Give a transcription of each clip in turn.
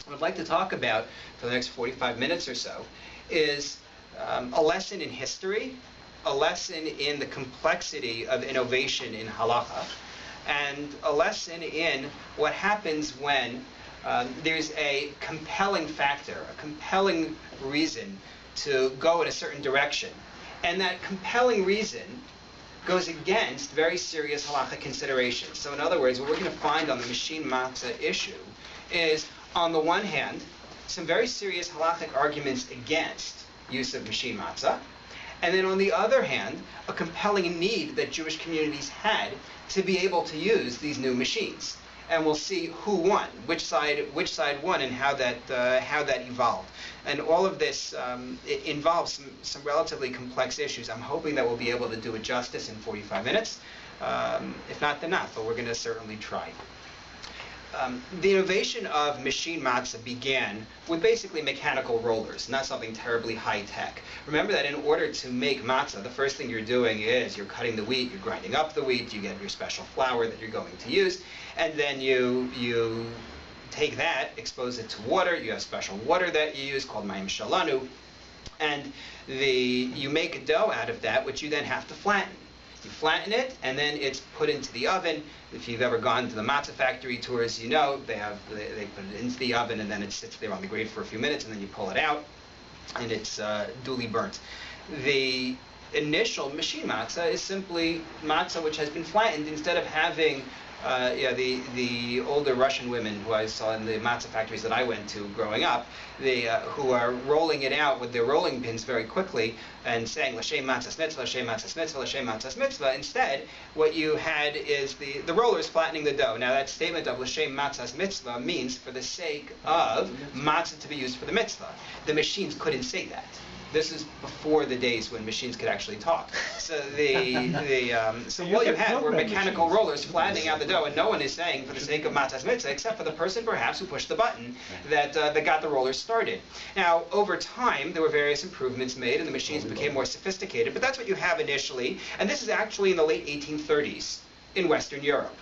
what I'd like to talk about for the next 45 minutes or so is a lesson in history, a lesson in the complexity of innovation in halacha, and a lesson in what happens when there's a compelling factor, a compelling reason to go in a certain direction. And that compelling reason goes against very serious halachic considerations. So in other words, what we're going to find on the machine matzah issue is, on the one hand, some very serious halachic arguments against use of machine matzah, and then on the other hand, a compelling need that Jewish communities had to be able to use these new machines. And we'll see who won, which side won, and how that evolved. And all of this it involves some relatively complex issues. I'm hoping that we'll be able to do it justice in 45 minutes. If not, then not, but we're going to certainly try. The innovation of machine matzah began with basically mechanical rollers, not something terribly high-tech. Remember that in order to make matzah, the first thing you're doing is you're cutting the wheat, you're grinding up the wheat, you get your special flour that you're going to use, and then you take that, expose it to water, you have special water that you use called mayim shalanu, and you make a dough out of that, which you then have to flatten. You flatten it, and then it's put into the oven. If you've ever gone to the matzah factory tours, you know they put it into the oven, and then it sits there on the grate for a few minutes, and then you pull it out, and it's duly burnt. The initial machine matzah is simply matzah which has been flattened. Instead of having the older Russian women who I saw in the matzah factories that I went to growing up, who are rolling it out with their rolling pins very quickly and saying l'shem matzah mitzvah, l'shem matzah mitzvah, l'shem matzah mitzvah. Instead, what you had is the rollers flattening the dough. Now, that statement of l'shem matzah mitzvah means for the sake of matzah to be used for the mitzvah. The machines couldn't say that. This is before the days when machines could actually talk. So so what you had were mechanical rollers flattening out the dough, and no one is saying for the sake of matzah mitzvah, except for the person perhaps who pushed the button that got the rollers started. Now, over time, there were various improvements made, and the machines became more sophisticated, but that's what you have initially, and this is actually in the late 1830s in Western Europe.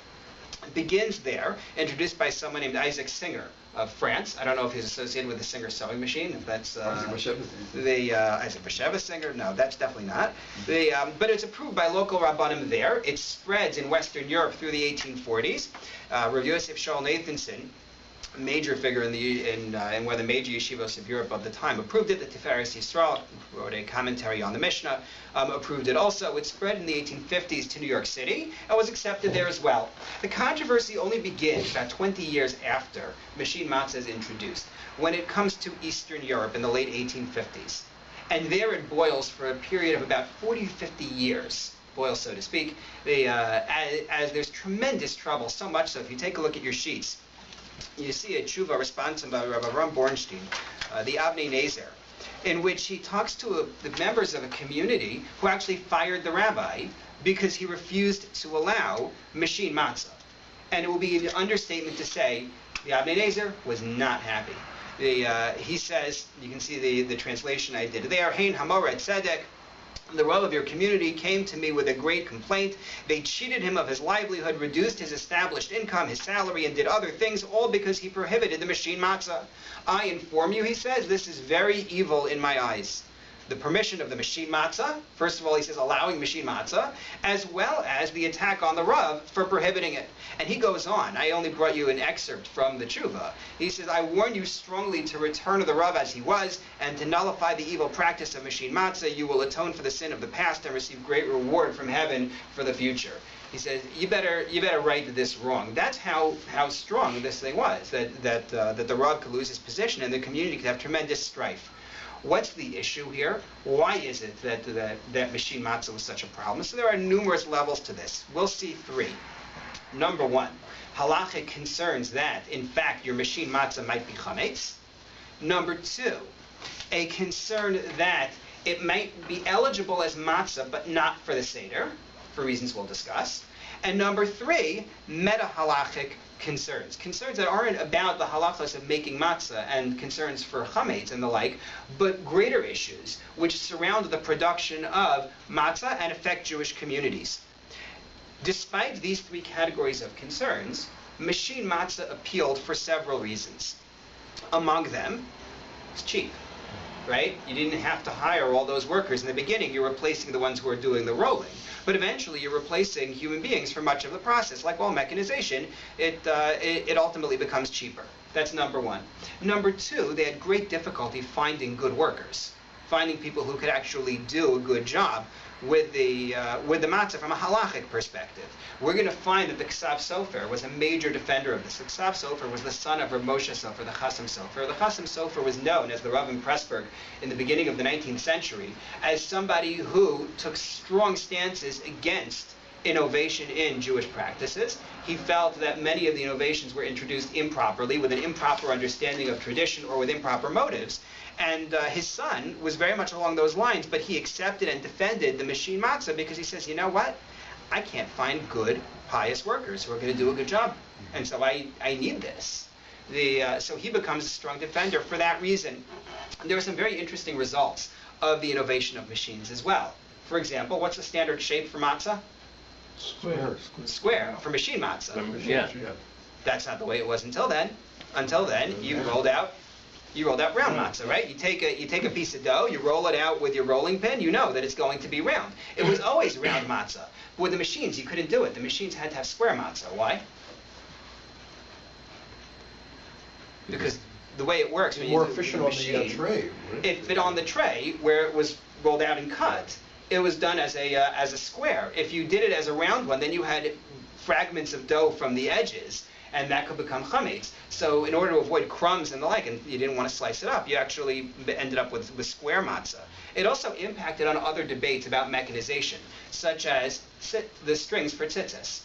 It begins there, introduced by someone named Isaac Singer of France. I don't know if he's associated with the Singer sewing machine, if that's Isaac Bashevis Singer. No, that's definitely not. But it's approved by local rabbanim there. It spreads in Western Europe through the 1840s. Rav Yosef Shaul Nathanson, a major figure in one of the major yeshivos of Europe of the time, approved it. The Tiferes Yisrael wrote a commentary on the Mishnah, approved it also. It spread in the 1850s to New York City and was accepted there as well. The controversy only begins about 20 years after machine matzah is introduced, when it comes to Eastern Europe in the late 1850s. And there it boils for a period of about 40 to 50 years. Boils, so to speak, as there's tremendous trouble, so much so if you take a look at your sheets, you see a tshuva responsive by Rabbi Ram Bornstein, the Avnei Nezer, in which he talks to the members of a community who actually fired the rabbi because he refused to allow machine matzah. And it will be an understatement to say the Avnei Nezer was not happy. He says, you can see the translation I did there, Hein Hamora Tzedek, the Rav of your community came to me with a great complaint. They cheated him of his livelihood, reduced his established income, his salary, and did other things, all because he prohibited the machine matzah. I inform you, he says, this is very evil in my eyes. The permission of the machine matzah, first of all, he says, allowing machine matzah, as well as the attack on the Rav for prohibiting it. And he goes on. I only brought you an excerpt from the tshuva. He says, I warn you strongly to return to the Rav as he was, and to nullify the evil practice of machine matzah. You will atone for the sin of the past and receive great reward from heaven for the future. He says, you better right this wrong. That's how strong this thing was, that the Rav could lose his position and the community could have tremendous strife. What's the issue here? Why is it that machine matzah was such a problem? So there are numerous levels to this. We'll see three. Number one, halachic concerns that, in fact, your machine matzah might be chametz. Number two, a concern that it might be eligible as matzah, but not for the Seder, for reasons we'll discuss. And number three, meta-halachic concerns that aren't about the halachos of making matzah and concerns for chametz and the like, but greater issues which surround the production of matzah and affect Jewish communities. Despite these three categories of concerns, machine matzah appealed for several reasons. Among them, it's cheap, right? You didn't have to hire all those workers. In the beginning, you're replacing the ones who are doing the rolling. But eventually, you're replacing human beings for much of the process. Like all mechanization, it ultimately becomes cheaper. That's number one. Number two, they had great difficulty finding good workers, finding people who could actually do a good job with the matzah from a halachic perspective. We're going to find that the Ksav Sofer was a major defender of this. The Ksav Sofer was the son of Rav Moshe Sofer, the Chasam Sofer. The Chasam Sofer was known as the Rav in Pressburg in the beginning of the 19th century as somebody who took strong stances against innovation in Jewish practices. He felt that many of the innovations were introduced improperly, with an improper understanding of tradition or with improper motives. And his son was very much along those lines, but he accepted and defended the machine matzah because he says, you know what? I can't find good, pious workers who are going to do a good job. And so I need this. So he becomes a strong defender for that reason. And there were some very interesting results of the innovation of machines as well. For example, what's the standard shape for matzah? Square for machine matzah. Yeah. That's not the way it was until then. Until then, you rolled out round matzah, right? You take a piece of dough, you roll it out with your rolling pin, you know that it's going to be round. It was always round matzah. But with the machines, you couldn't do it. The machines had to have square matzah. Why? Because the way it works, when you more do efficient the on the tray. it fit on the tray where it was rolled out and cut. It was done as a square. If you did it as a round one, then you had fragments of dough from the edges, and that could become chametz. So in order to avoid crumbs and the like, and you didn't want to slice it up, you actually ended up with square matzah. It also impacted on other debates about mechanization, such as the strings for tzitzis.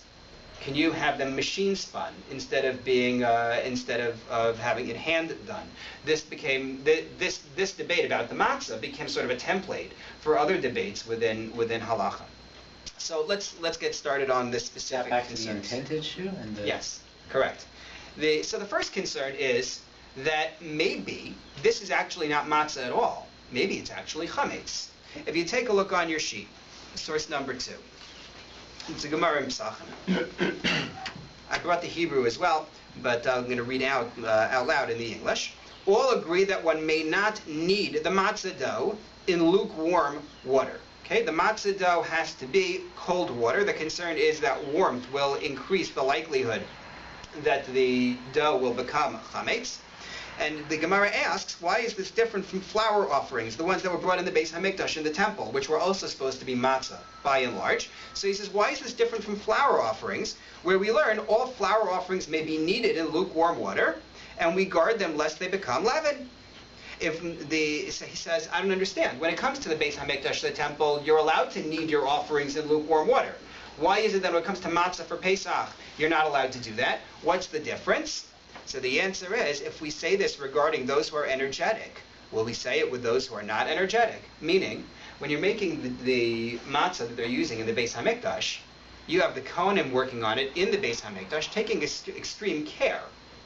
Can you have them machine spun instead of having it hand done? This debate about the matzah became sort of a template for other debates within halacha. So let's get started on this specific Back to the concerns. intent issue and Yes, correct. So the first concern is that maybe this is actually not matzah at all. Maybe it's actually chametz. If you take a look on your sheet, source number 2. It's a Gemara in Pesachim. I brought the Hebrew as well, but I'm going to read out loud in the English. All agree that one may not knead the matzah dough in lukewarm water. Okay, the matzah dough has to be cold water. The concern is that warmth will increase the likelihood that the dough will become chametz. And the Gemara asks, why is this different from flour offerings, the ones that were brought in the Beis HaMikdash in the temple, which were also supposed to be matzah, by and large? So he says, why is this different from flour offerings, where we learn all flour offerings may be kneaded in lukewarm water, and we guard them lest they become leaven? He says, I don't understand. When it comes to the Beis HaMikdash, the temple, you're allowed to knead your offerings in lukewarm water. Why is it that when it comes to matzah for Pesach, you're not allowed to do that? What's the difference? So the answer is, if we say this regarding those who are energetic, will we say it with those who are not energetic? Meaning, when you're making the matzah that they're using in the Beis HaMikdash, you have the Kohanim working on it in the Beis HaMikdash, taking extreme care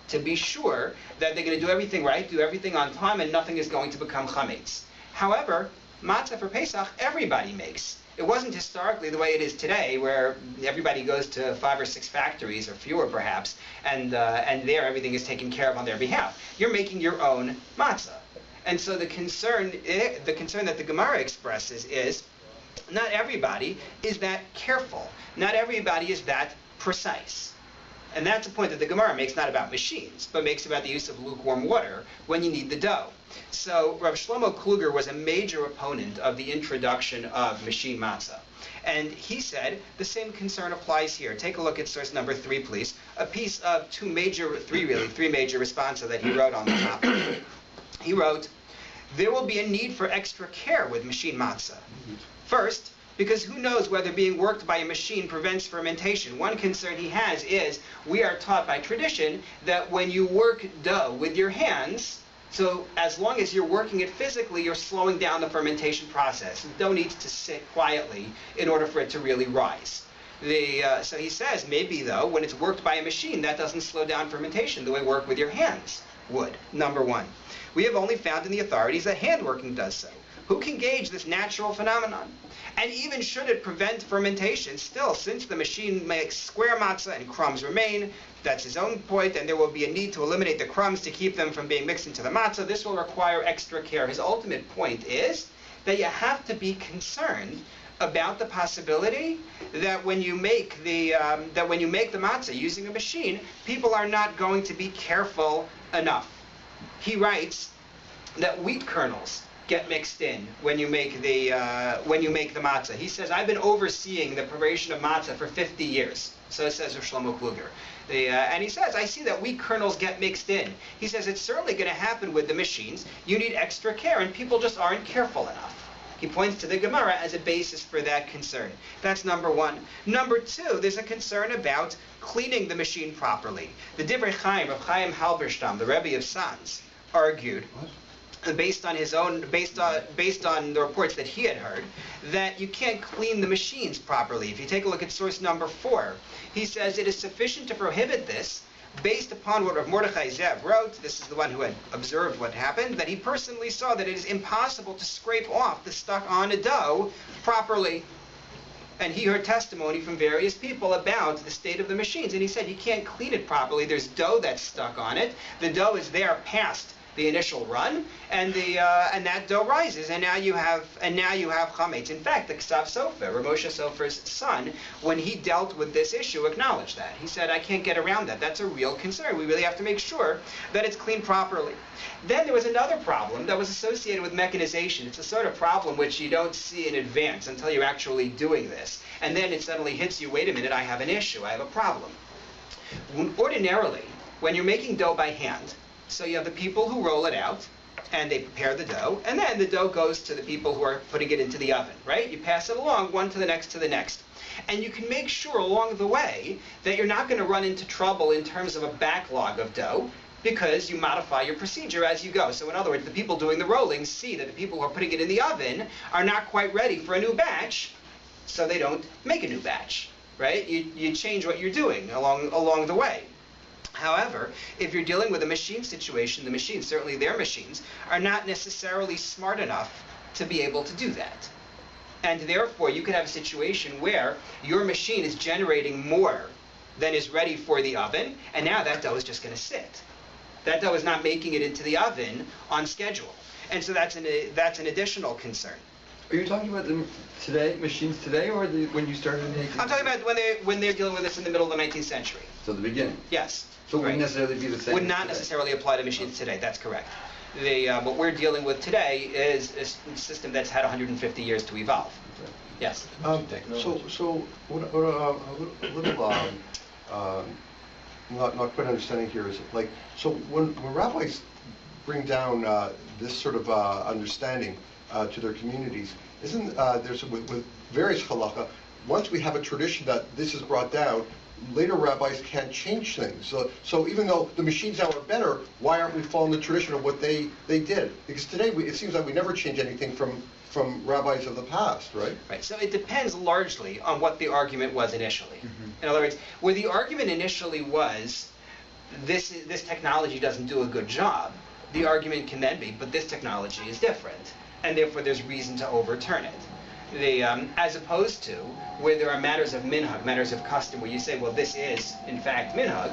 to be sure that they're going to do everything right, do everything on time, and nothing is going to become chametz. However, matzah for Pesach, everybody makes. It wasn't historically the way it is today, where everybody goes to 5 or 6 factories, or fewer perhaps, and there everything is taken care of on their behalf. You're making your own matzah. And so the concern that the Gemara expresses is, not everybody is that careful. Not everybody is that precise. And that's a point that the Gemara makes not about machines, but makes about the use of lukewarm water when you knead the dough. So Rav Shlomo Kluger was a major opponent of the introduction of machine matzah. And he said the same concern applies here. Take a look at source number 3, please. A piece of three major responsa that he wrote on the topic. He wrote, there will be a need for extra care with machine matzah. First, because who knows whether being worked by a machine prevents fermentation. One concern he has is, we are taught by tradition that when you work dough with your hands, so as long as you're working it physically, you're slowing down the fermentation process. The dough needs to sit quietly in order for it to really rise. So he says, maybe though, when it's worked by a machine, that doesn't slow down fermentation the way work with your hands would. Number 1. We have only found in the authorities that hand working does so. Who can gauge this natural phenomenon? And even should it prevent fermentation, still, since the machine makes square matzah and crumbs remain, that's his own point, and there will be a need to eliminate the crumbs to keep them from being mixed into the matzah. This will require extra care. His ultimate point is that you have to be concerned about the possibility that when you make the matzah using a machine, people are not going to be careful enough. He writes that wheat kernels get mixed in when you make the matzah. He says, I've been overseeing the preparation of matzah for 50 years. So says Rav Shlomo Kluger. And he says, I see that wheat kernels get mixed in. He says, it's certainly going to happen with the machines. You need extra care, and people just aren't careful enough. He points to the Gemara as a basis for that concern. That's number one. Number two, there's a concern about cleaning the machine properly. The Divrei Chaim, Rav Chaim Halberstam, the Rebbe of Sanz, argued, based on the reports that he had heard, that you can't clean the machines properly. If you take a look at source number 4, he says it is sufficient to prohibit this based upon what Rabbi Mordechai Zev wrote. This is the one who had observed what happened, that he personally saw that it is impossible to scrape off the stuck on a dough properly. And he heard testimony from various people about the state of the machines, and he said you can't clean it properly. There's dough that's stuck on it. The dough is there past the initial run, and that dough rises, and now you have chametz. In fact, the Ksav Sofer, Rav Moshe Sofer's son, when he dealt with this issue, acknowledged that. He said, I can't get around that. That's a real concern. We really have to make sure that it's cleaned properly. Then there was another problem that was associated with mechanization. It's a sort of problem which you don't see in advance until you're actually doing this. And then it suddenly hits you, wait a minute, I have an issue, I have a problem. Ordinarily, when you're making dough by hand, so you have the people who roll it out, and they prepare the dough, and then the dough goes to the people who are putting it into the oven, right? You pass it along, one to the next to the next. And you can make sure along the way that you're not going to run into trouble in terms of a backlog of dough, because you modify your procedure as you go. So in other words, the people doing the rolling see that the people who are putting it in the oven are not quite ready for a new batch, so they don't make a new batch, right? You change what you're doing along the way. However, if you're dealing with a machine situation, the machines, certainly their machines, are not necessarily smart enough to be able to do that. And therefore, you could have a situation where your machine is generating more than is ready for the oven, and now that dough is just going to sit. That dough is not making it into the oven on schedule. And so that's an additional concern. Are you talking about the machines today, or when you started making? I'm talking about when they're dealing with this in the middle of the 19th century. So the beginning. Yes. So it wouldn't necessarily be the same. Would not necessarily apply to machines today. That's correct. What we're dealing with today is a system that's had 150 years to evolve. Okay. Yes. So what a little not quite understanding here is like, so when rabbis bring down this sort of understanding to their communities, isn't there's with various halakha, once we have a tradition that this is brought down, later rabbis can't change things. So even though the machines now are better, why aren't we following the tradition of what they did? Because today it seems like we never change anything from rabbis of the past, right? Right. So it depends largely on what the argument was initially. Mm-hmm. In other words, where the argument initially was this technology doesn't do a good job, the argument can then be, but this technology is different, and therefore there's reason to overturn it. As opposed to where there are matters of minhag, matters of custom, where you say, well, this is in fact minhag,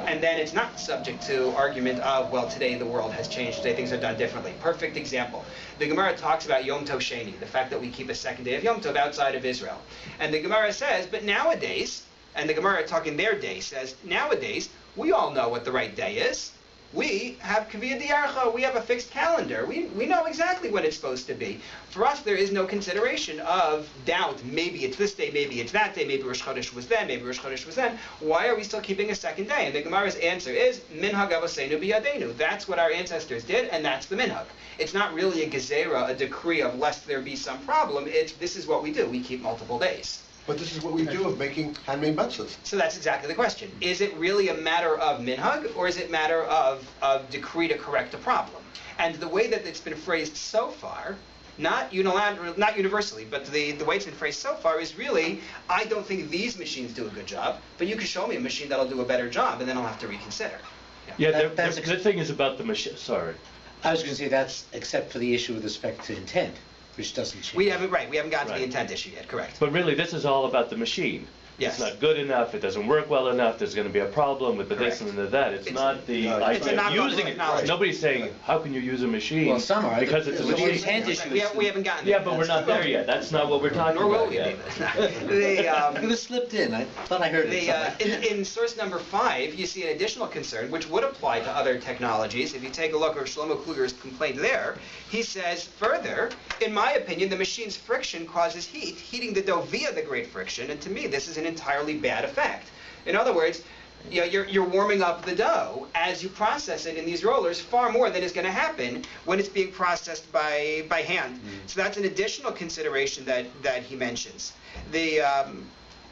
and then it's not subject to argument of, well, today the world has changed, today things are done differently. Perfect example. The Gemara talks about Yom Tov Sheni, the fact that we keep a second day of Yom Tov outside of Israel. And the Gemara says, but nowadays, and the Gemara talking their day says, nowadays, we all know what the right day is. We have Kaviyah Diyarcha, we have a fixed calendar. We know exactly what it's supposed to be. For us, there is no consideration of doubt. Maybe it's this day, maybe it's that day, maybe Rosh Chodesh was then, maybe Rosh Chodesh was then. Why are we still keeping a second day? And the Gemara's answer is, Minhag Avoseinu Biyadenu. That's what our ancestors did, and that's the Minhag. It's not really a gezerah, a decree of lest there be some problem. It's this is what we do. We keep multiple days. But this is what we do of making handmade matzahs. So that's exactly the question. Is it really a matter of minhag, or is it a matter of decree to correct a problem? And the way that it's been phrased so far, not universally, but the way it's been phrased so far is really, I don't think these machines do a good job, but you can show me a machine that'll do a better job, and then I'll have to reconsider. The thing is about the machine. Sorry. I was going to say that's except for the issue with respect to intent. Which doesn't change. We haven't gotten to the Right. intent issue yet, correct. But really, this is all about the machine. Yes. It's not good enough, it doesn't work well enough, there's going to be a problem with the this Correct. and the that. It's not the it's idea not of using it. technology. Nobody's saying, how can you use a machine? Well, some are. Because it's a The machine. intent issue is- We haven't gotten Yeah, there. but we're not there yet. That's not what we're talking Nor will about we yet. be. It was slipped in. I thought I heard it. In source number 5, you see an additional concern, which would apply to other technologies. If you take a look at Shlomo Kluger's complaint there, he says, further, in my opinion, the machine's friction causes heat, heating the dough via the great friction, and to me, this is an entirely bad effect. In other words, you're warming up the dough as you process it in these rollers far more than is going to happen when it's being processed by hand. So that's an additional consideration that he mentions.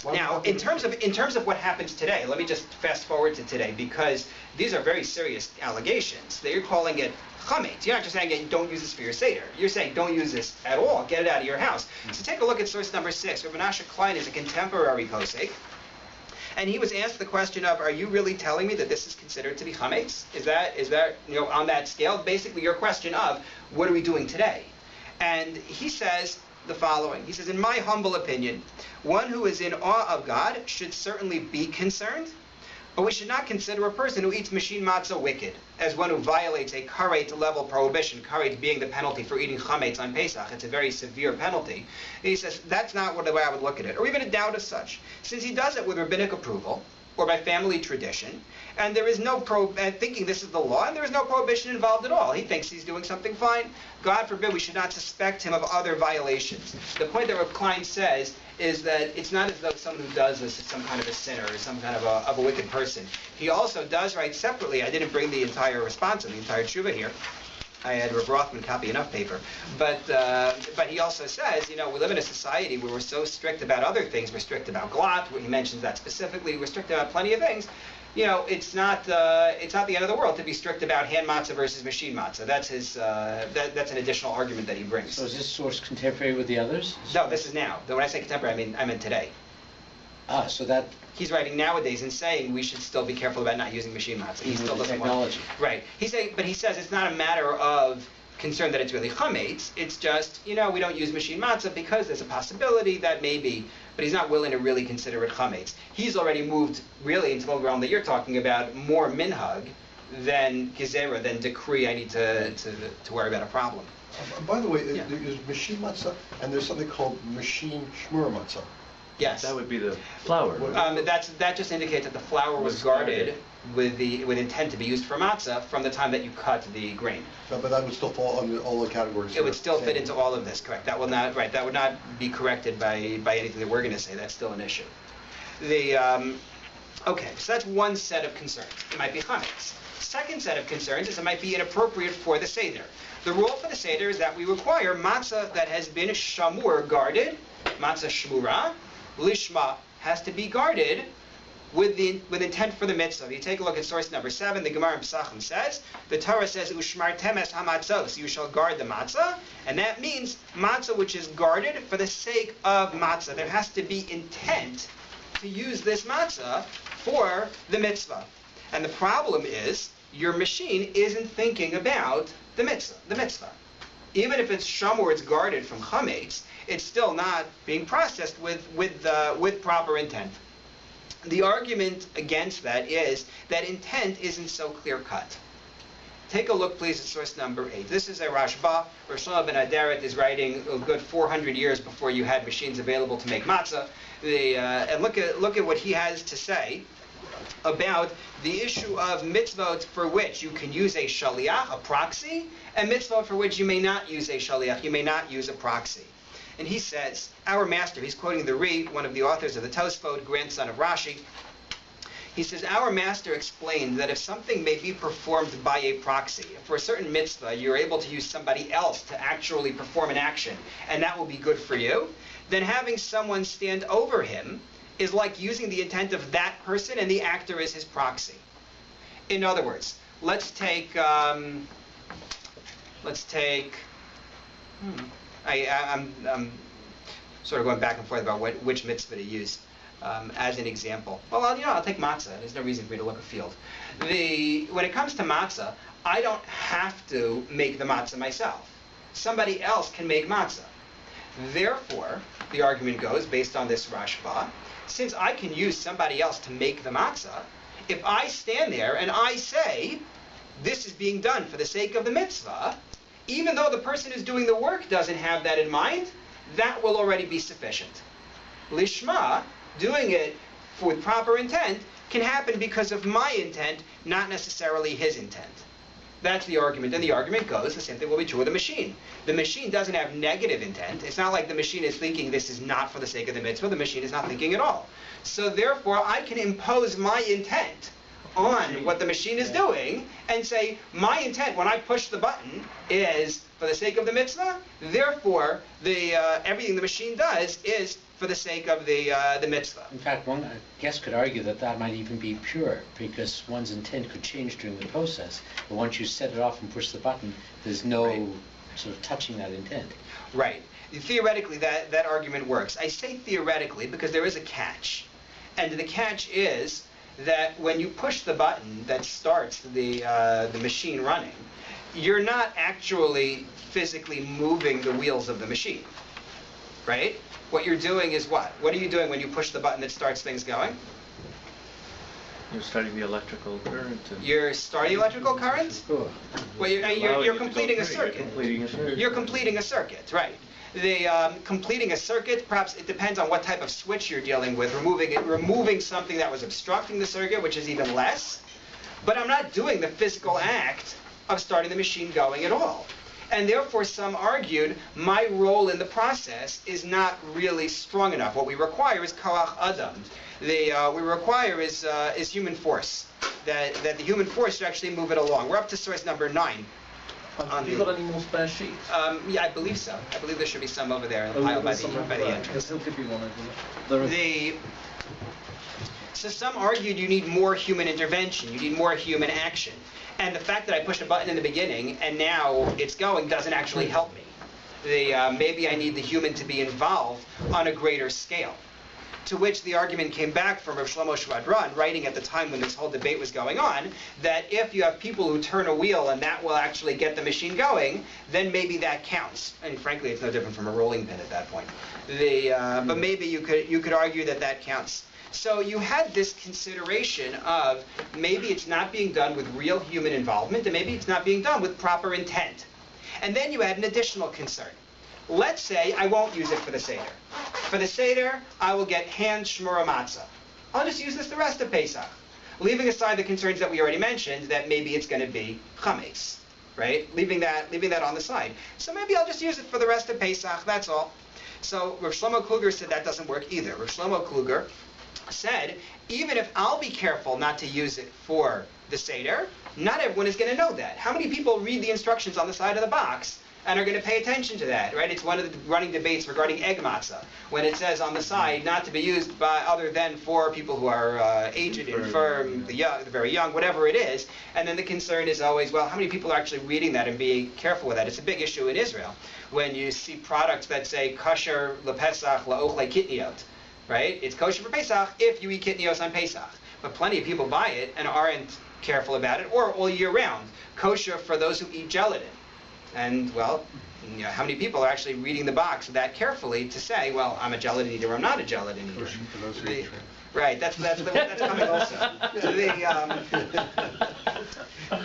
Now, in terms of what happens today, let me just fast forward to today, because these are very serious allegations. They're calling it chametz. You're not just saying don't use this for your Seder. You're saying don't use this at all. Get it out of your house. So take a look at source number 6. Rabbi Menashe Klein is a contemporary posek. And he was asked the question of, are you really telling me that this is considered to be chametz? Is that on that scale? Basically your question of, what are we doing today? And he says the following. He says, in my humble opinion, one who is in awe of God should certainly be concerned, but we should not consider a person who eats machine matzah wicked, as one who violates a karet level prohibition, karet being the penalty for eating chametz on Pesach. It's a very severe penalty. And he says, that's not the way I would look at it, or even a doubt of such, since he does it with rabbinic approval, or by family tradition, and there is no thinking this is the law, and there is no prohibition involved at all. He thinks he's doing something fine. God forbid we should not suspect him of other violations. The point that Rabbi Klein says is that it's not as though someone who does this is some kind of a sinner or some kind of a wicked person. He also does write separately. I didn't bring the entire response of the entire tshuva here. I had Rav Rothman copy enough paper. But he also says, we live in a society where we're so strict about other things. We're strict about glot. He mentions that specifically. We're strict about plenty of things. It's not the end of the world to be strict about hand matzah versus machine matzah. That's his. That's an additional argument that he brings. So is this source contemporary with the others? No, this is now. When I say contemporary, I mean today. So that He's writing nowadays and saying we should still be careful about not using machine matzah. He even still with the doesn't want. technology. Right. But he says it's not a matter of concern that it's really chametz. It's just we don't use machine matzah because there's a possibility that maybe. But he's not willing to really consider it chametz. He's already moved really into the realm that you're talking about, more minhag than gezerah, than decree. I need to worry about a problem. By the way, Yeah. there's machine matzah and there's something called machine shmur matzah. Yes. That would be the flour. That just indicates that the flour was guarded with intent to be used for matzah from the time that you cut the grain. But that would still fall under all the categories. It would still fit into all of this, correct? That will not That would not be corrected by anything that we're going to say. That's still an issue. Okay, so that's one set of concerns. It might be chametz. Second set of concerns is it might be inappropriate for the Seder. The rule for the Seder is that we require matzah that has been shamur, guarded, matzah shmura, lishma, has to be guarded with intent for the mitzvah. If you take a look at source number 7, the Gemara in Pesachim says, the Torah says, ushmartem es hamatzos, you shall guard the matzah, and that means matzah which is guarded for the sake of matzah. There has to be intent to use this matzah for the mitzvah. And the problem is, your machine isn't thinking about the mitzvah. Even if it's shamur, it's guarded from chametz, it's still not being processed with proper intent. The argument against that is that intent isn't so clear-cut. Take a look, please, at source number 8. This is a Rashba. Rosh Hashanah ben Aderet is writing a good 400 years before you had machines available to make matzah. And look at what he has to say about the issue of mitzvot for which you can use a shaliach, a proxy, and mitzvot for which you may not use a shaliach, you may not use a proxy. And he says, our master, he's quoting the Ri, one of the authors of the Tosfot, grandson of Rashi. He says, our master explained that if something may be performed by a proxy, for a certain mitzvah, you're able to use somebody else to actually perform an action, and that will be good for you, then having someone stand over him is like using the intent of that person and the actor is his proxy. In other words, let's take I'm sort of going back and forth about which mitzvah to use as an example. Well, I'll take matzah. There's no reason for me to look afield. When it comes to matzah, I don't have to make the matzah myself. Somebody else can make matzah. Therefore, the argument goes, based on this Rashba, since I can use somebody else to make the matzah, if I stand there and I say, this is being done for the sake of the mitzvah, even though the person who's doing the work doesn't have that in mind, that will already be sufficient. Lishma, doing it with proper intent, can happen because of my intent, not necessarily his intent. That's the argument. And the argument goes, the same thing will be true of the machine. The machine doesn't have negative intent. It's not like the machine is thinking this is not for the sake of the mitzvah. The machine is not thinking at all. So therefore, I can impose my intent on what the machine is doing and say, my intent when I push the button is for the sake of the mitzvah. Therefore, everything the machine does is for the sake of the mitzvah. In fact, one I guess could argue that that might even be pure, because one's intent could change during the process. But once you set it off and push the button, there's no sort of touching that intent. Right. Theoretically, that argument works. I say theoretically because there is a catch. And the catch is that when you push the button that starts the machine running, you're not actually physically moving the wheels of the machine, right? What you're doing is what? What are you doing when you push the button that starts things going? You're starting the electrical current. You're starting electrical current? Well, you're completing a circuit. You're completing a circuit, right. Completing a circuit, perhaps it depends on what type of switch you're dealing with, removing something that was obstructing the circuit, which is even less. But I'm not doing the physical act of starting the machine going at all. And therefore, some argued, my role in the process is not really strong enough. What we require is koach adam. What we require is human force. That the human force should actually move it along. We're up to source number 9. Have you got any more spare sheets? Yeah, I believe so. I believe there should be some over there in the pile by the entrance. There could be one over there. So some argued you need more human intervention, you need more human action. And the fact that I push a button in the beginning and now it's going doesn't actually help me. Maybe I need the human to be involved on a greater scale. To which the argument came back from Rav Shlomo Shvadran, writing at the time when this whole debate was going on, that if you have people who turn a wheel and that will actually get the machine going, then maybe that counts. And frankly, it's no different from a rolling pin at that point. But maybe you could argue that counts. So you had this consideration of maybe it's not being done with real human involvement, and maybe it's not being done with proper intent. And then you had an additional concern. Let's say I won't use it for the Seder. For the Seder, I will get hand shmura matzah. I'll just use this the rest of Pesach, leaving aside the concerns that we already mentioned, that maybe it's going to be chametz, right? Leaving that on the side. So maybe I'll just use it for the rest of Pesach, that's all. So Rav Shlomo Kluger said that doesn't work either. Rav Shlomo Kluger said, even if I'll be careful not to use it for the Seder, not everyone is going to know that. How many people read the instructions on the side of the box and are going to pay attention to that, right? It's one of the running debates regarding egg matzah, when it says on the side not to be used by other than for people who are aged, infirm, the very young, whatever it is. And then the concern is always, well, how many people are actually reading that and being careful with that? It's a big issue in Israel when you see products that say kosher lepesach laochle kitniot, right? It's kosher for Pesach if you eat kitnios on Pesach. But plenty of people buy it and aren't careful about it, or all year round. Kosher for those who eat gelatin. And, well, how many people are actually reading the box that carefully to say, well, I'm a gelatin eater or I'm not a gelatin eater? Right, that's coming also.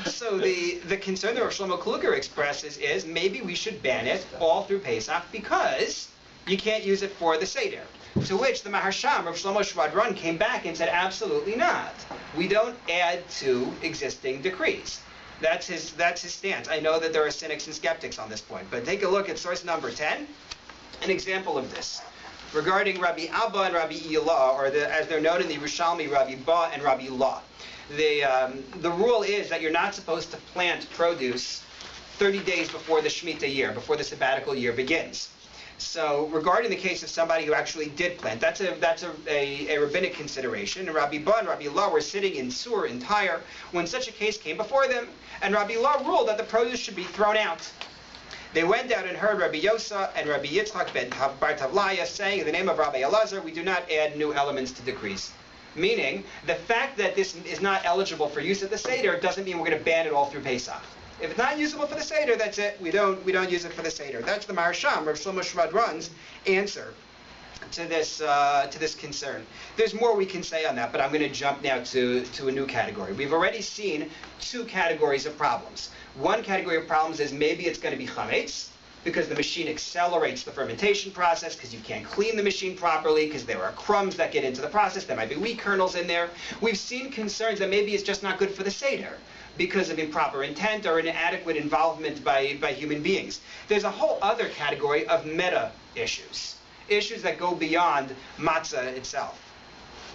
So the concern that Rav Shlomo Kluger expresses is maybe we should ban it all through Pesach because you can't use it for the Seder. To which the Maharsham, Rav Shlomo Shvadran, came back and said, absolutely not. We don't add to existing decrees. That's his stance. I know that there are cynics and skeptics on this point, but take a look at source number 10, an example of this. Regarding Rabbi Abba and Rabbi Ilah, or as they're known in the Yerushalmi, Rabbi Ba and Rabbi Ilah. The rule is that you're not supposed to plant produce 30 days before the Shemitah year, before the sabbatical year begins. So regarding the case of somebody who actually did plant, that's a rabbinic consideration. And Rabbi Ba and Rabbi Ilah were sitting in Sur in Tyre when such a case came before them, and Rabbi Ilah ruled that the produce should be thrown out. They went out and heard Rabbi Yosa and Rabbi Yitzchak ben Bar Tavlaya saying, in the name of Rabbi Elazar, we do not add new elements to decrees. Meaning, the fact that this is not eligible for use at the Seder doesn't mean we're going to ban it all through Pesach. If it's not usable for the Seder, that's it. We don't use it for the Seder. That's the Maharsham, Rav Shlomo Shvadran's answer to this concern. There's more we can say on that, but I'm going to jump now to a new category. We've already seen two categories of problems. One category of problems is maybe it's going to be chametz, because the machine accelerates the fermentation process, because you can't clean the machine properly, because there are crumbs that get into the process, there might be wheat kernels in there. We've seen concerns that maybe it's just not good for the Seder, because of improper intent or inadequate involvement by human beings. There's a whole other category of meta issues that go beyond matzah itself.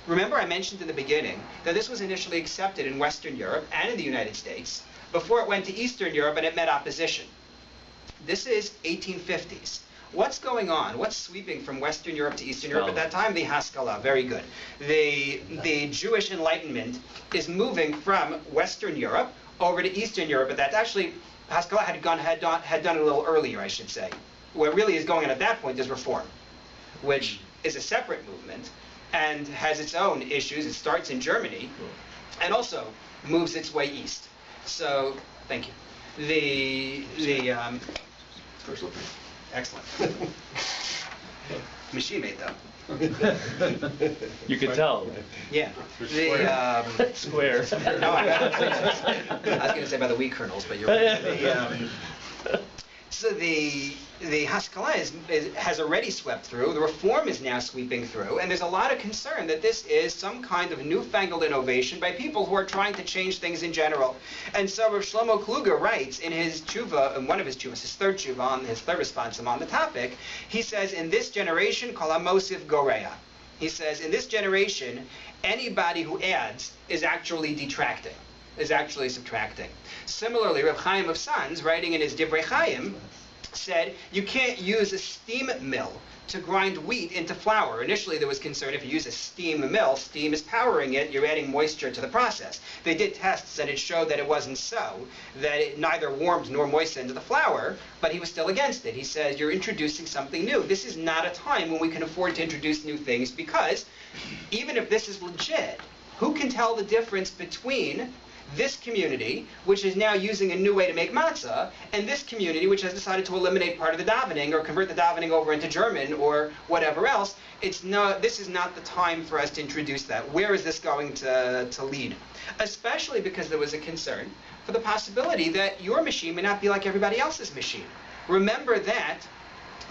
Remember I mentioned in the beginning that this was initially accepted in Western Europe and in the United States before it went to Eastern Europe and it met opposition. This is 1850s. What's going on? What's sweeping from Western Europe to Eastern Europe at that time? The Haskalah. Very good. The Jewish Enlightenment is moving from Western Europe over to Eastern Europe. But that's actually, Haskalah had done it a little earlier, I should say. What really is going on at that point is reform, which is a separate movement and has its own issues. It starts in Germany and also moves its way east. So, thank you. Excellent. Machine made though. You could tell. Yeah. Square. No, I was going to say about the wheat kernels, but you're right. So the Haskalah has already swept through. The reform is now sweeping through, and there's a lot of concern that this is some kind of newfangled innovation by people who are trying to change things in general. And so Rav Shlomo Kluger writes in his tshuva, in one of his tshuvas, his third tshuva, on his third response on the topic, he says, in this generation, kol hamosif goreya. He says, in this generation, anybody who adds is actually detracting, is actually subtracting. Similarly, Reb Chaim of Sanz, writing in his Divrei Chaim, said you can't use a steam mill to grind wheat into flour. Initially, there was concern if you use a steam mill, steam is powering it, you're adding moisture to the process. They did tests and it showed that it wasn't so, that it neither warmed nor moistened the flour, but he was still against it. He said, you're introducing something new. This is not a time when we can afford to introduce new things, because even if this is legit, who can tell the difference between this community, which is now using a new way to make matzah, and this community, which has decided to eliminate part of the davening or convert the davening over into German or whatever else? This is not the time for us to introduce that. Where is this going to lead? Especially because there was a concern for the possibility that your machine may not be like everybody else's machine. Remember that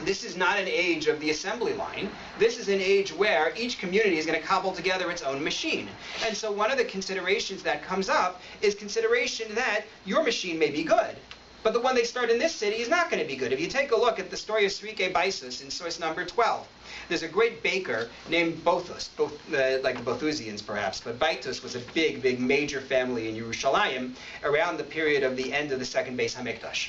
this is not an age of the assembly line. This is an age where each community is going to cobble together its own machine. And so one of the considerations that comes up is consideration that your machine may be good, but the one they start in this city is not going to be good. If you take a look at the story of Srike Baisus in source number 12, there's a great baker named Bothus, like the Bothusians perhaps, but Baitus was a big, major family in Yerushalayim around the period of the end of the second Beis HaMikdash.